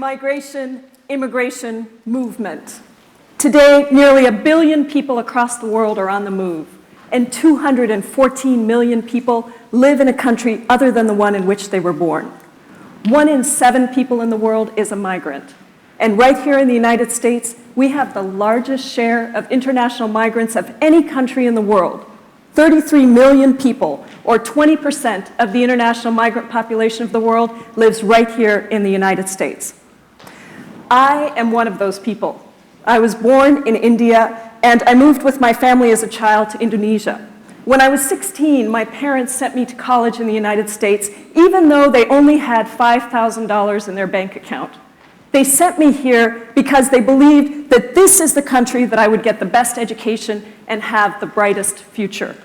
migration, immigration movement. Today, nearly 1 billion people across the world are on the move, and 214 million people live in a country other than the one in which they were born. 1 in 7 people in the world is a migrant. And right here in the United States, we have the largest share of international migrants of any country in the world. 33 million people, or 20% of the international migrant population of the world, lives right here in the United States. I am one of those people. I was born in India, and I moved with my family as a child to Indonesia. When I was 16, my parents sent me to college in the United States, even though they only had $5,000 in their bank account. They sent me here because they believed that this is the country that I would get the best education and have the brightest future.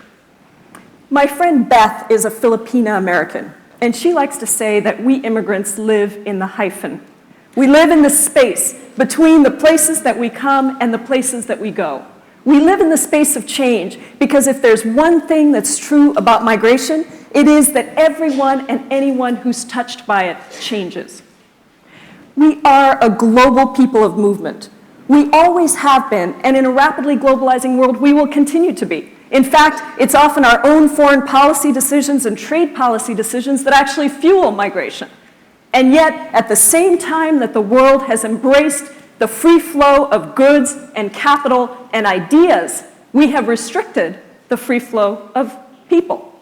My friend Beth is a Filipina American, and she likes to say that we immigrants live in the hyphen. We live in the space between the places that we come and the places that we go. We live in the space of change because if there's one thing that's true about migration, it is that everyone and anyone who's touched by it changes. We are a global people of movement. We always have been, and in a rapidly globalizing world, we will continue to be. In fact, it's often our own foreign policy decisions and trade policy decisions that actually fuel migration. And yet, at the same time that the world has embraced the free flow of goods and capital and ideas, we have restricted the free flow of people.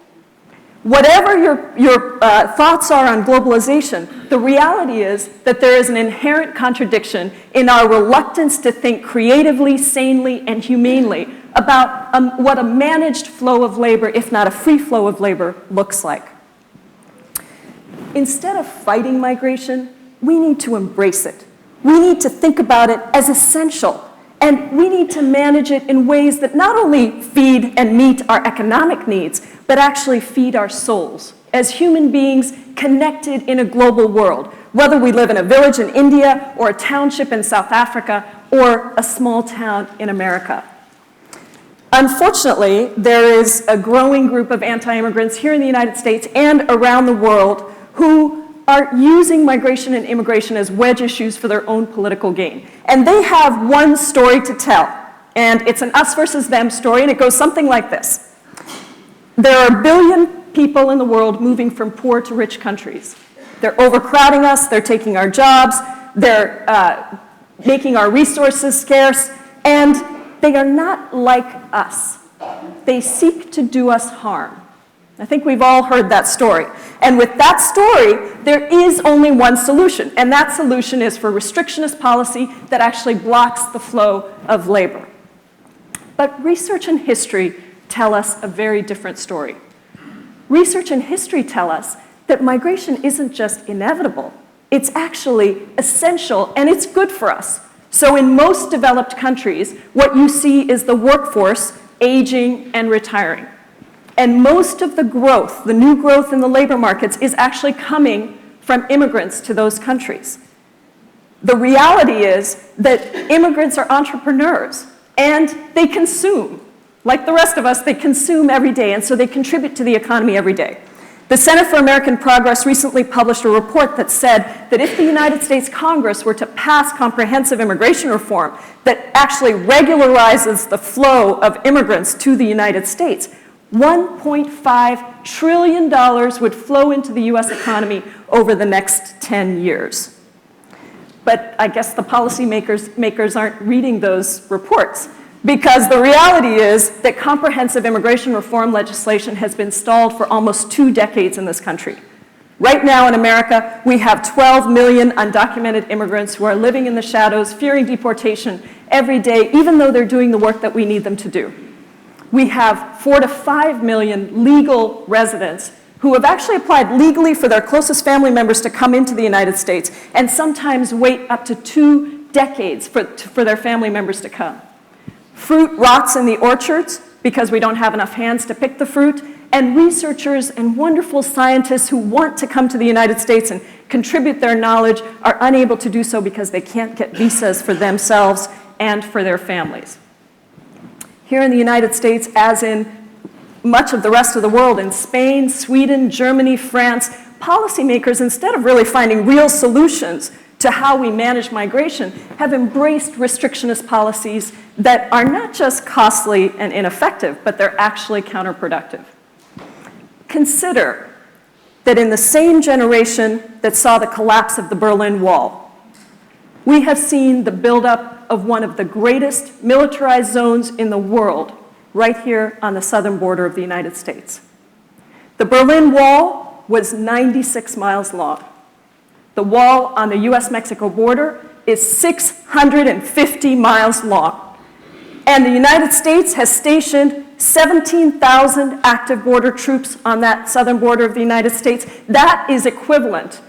Whatever your thoughts are on globalization, the reality is that there is an inherent contradiction in our reluctance to think creatively, sanely, and humanely about what a managed flow of labor, if not a free flow of labor, looks like. Instead of fighting migration, we need to embrace it. We need to think about it as essential, and we need to manage it in ways that not only feed and meet our economic needs, but actually feed our souls as human beings connected in a global world, whether we live in a village in India or a township in South Africa or a small town in America. Unfortunately, there is a growing group of anti-immigrants here in the United States and around the world who are using migration and immigration as wedge issues for their own political gain. And they have one story to tell, and it's an us versus them story, and it goes something like this. There are 1 billion people in the world moving from poor to rich countries. They're overcrowding us, they're taking our jobs, they're making our resources scarce, and they are not like us. They seek to do us harm. I think we've all heard that story. And with that story, there is only one solution, and that solution is for restrictionist policy that actually blocks the flow of labor. But research and history tell us a very different story. Research and history tell us that migration isn't just inevitable, it's actually essential and it's good for us. So in most developed countries, what you see is the workforce aging and retiring. And most of the growth, the new growth in the labor markets, is actually coming from immigrants to those countries. The reality is that immigrants are entrepreneurs, and they consume. Like the rest of us, they consume every day, and so they contribute to the economy every day. The Center for American Progress recently published a report that said that if the United States Congress were to pass comprehensive immigration reform that actually regularizes the flow of immigrants to the United States, $1.5 trillion would flow into the US economy over the next 10 years. But I guess the policymakers aren't reading those reports, because the reality is that comprehensive immigration reform legislation has been stalled for almost 2 decades in this country. Right now in America, we have 12 million undocumented immigrants who are living in the shadows, fearing deportation every day, even though they're doing the work that we need them to do. We have 4 to 5 million legal residents who have actually applied legally for their closest family members to come into the United States, and sometimes wait up to 2 decades for their family members to come. Fruit rots in the orchards because we don't have enough hands to pick the fruit, and researchers and wonderful scientists who want to come to the United States and contribute their knowledge are unable to do so because they can't get visas for themselves and for their families. Here in the United States, as in much of the rest of the world, in Spain, Sweden, Germany, France, policymakers, instead of really finding real solutions to how we manage migration have embraced restrictionist policies that are not just costly and ineffective, but they're actually counterproductive. Consider that in the same generation that saw the collapse of the Berlin Wall, we have seen the buildup of one of the greatest militarized zones in the world right here on the southern border of the United States. The Berlin Wall was 96 miles long. The wall on the US-Mexico border is 650 miles long. And the United States has stationed 17,000 active border troops on that southern border of the United States. That is equivalent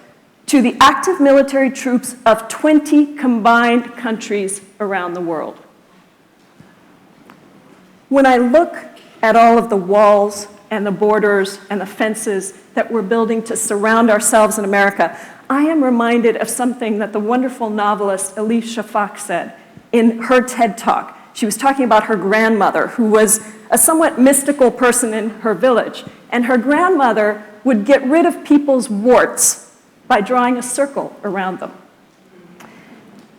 to the active military troops of 20 combined countries around the world. When I look at all of the walls and the borders and the fences that we're building to surround ourselves in America, I am reminded of something that the wonderful novelist Elif Shafak said in her TED Talk. She was talking about her grandmother, who was a somewhat mystical person in her village. And her grandmother would get rid of people's warts by drawing a circle around them.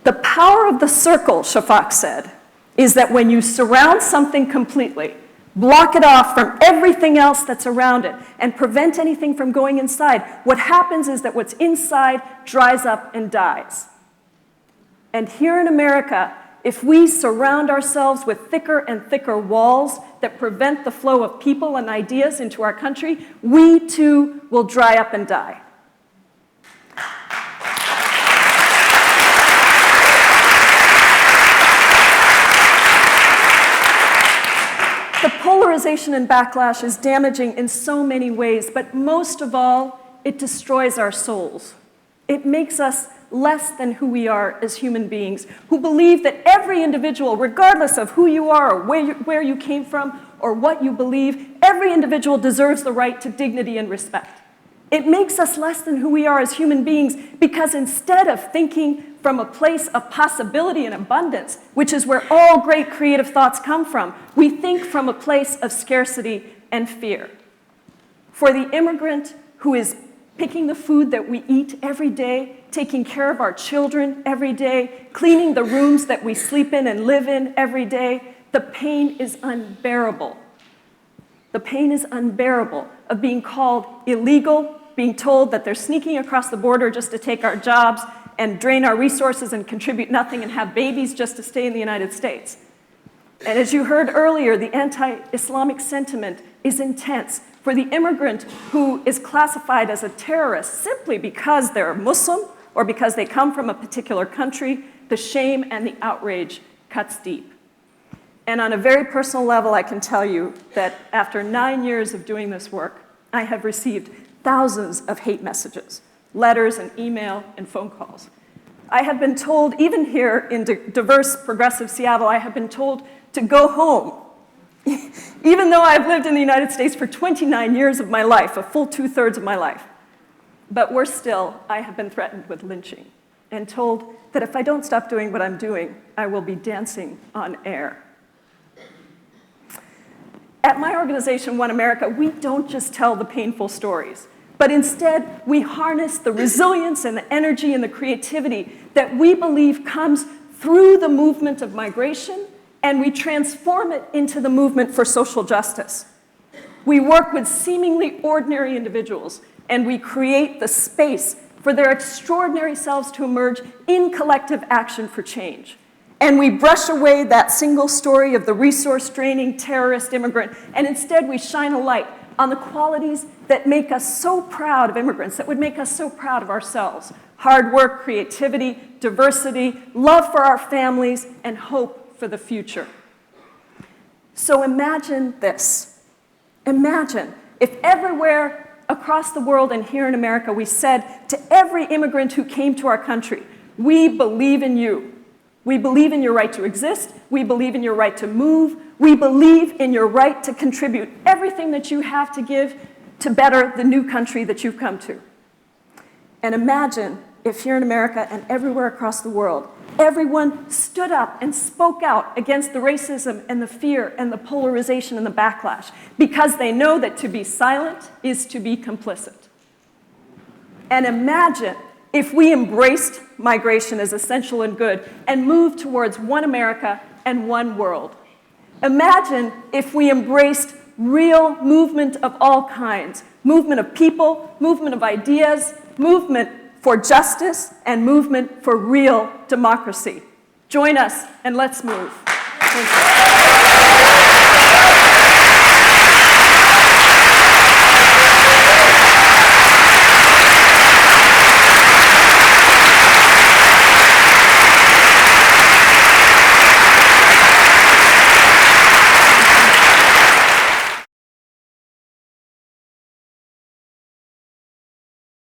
The power of the circle, Shafak said, is that when you surround something completely, block it off from everything else that's around it, and prevent anything from going inside, what happens is that what's inside dries up and dies. And here in America, if we surround ourselves with thicker and thicker walls that prevent the flow of people and ideas into our country, we too will dry up and die. The polarization and backlash is damaging in so many ways, but most of all, it destroys our souls. It makes us less than who we are as human beings, who believe that every individual, regardless of who you are or where you came from or what you believe, every individual deserves the right to dignity and respect. It makes us less than who we are as human beings because instead of thinking from a place of possibility and abundance, which is where all great creative thoughts come from, we think from a place of scarcity and fear. For the immigrant who is picking the food that we eat every day, taking care of our children every day, cleaning the rooms that we sleep in and live in every day, the pain is unbearable. The pain is unbearable of being called illegal, being told that they're sneaking across the border just to take our jobs and drain our resources and contribute nothing and have babies just to stay in the United States. And as you heard earlier, the anti-Islamic sentiment is intense. For the immigrant who is classified as a terrorist simply because they're Muslim or because they come from a particular country, the shame and the outrage cuts deep. And on a very personal level, I can tell you that after 9 years of doing this work, I have received thousands of hate messages, letters and email and phone calls. I have been told, even here in diverse, progressive Seattle, I have been told to go home. Even though I've lived in the United States for 29 years of my life, a full 2/3 of my life. But worse still, I have been threatened with lynching and told that if I don't stop doing what I'm doing, I will be dancing on air. At my organization, One America, we don't just tell the painful stories, but instead we harness the resilience and the energy and the creativity that we believe comes through the movement of migration, and we transform it into the movement for social justice. We work with seemingly ordinary individuals, and we create the space for their extraordinary selves to emerge in collective action for change. And we brush away that single story of the resource-draining terrorist immigrant, and instead we shine a light on the qualities that make us so proud of immigrants, that would make us so proud of ourselves. Hard work, creativity, diversity, love for our families, and hope for the future. So imagine this. Imagine if everywhere across the world and here in America we said to every immigrant who came to our country, we believe in you. We believe in your right to exist. We believe in your right to move. We believe in your right to contribute everything that you have to give to better the new country that you've come to. And imagine if here in America and everywhere across the world, everyone stood up and spoke out against the racism and the fear and the polarization and the backlash, because they know that to be silent is to be complicit. And imagine if we embraced migration as essential and good and moved towards one America and one world. Imagine if we embraced real movement of all kinds, movement of people, movement of ideas, movement for justice, and movement for real democracy. Join us and let's move. Thank you.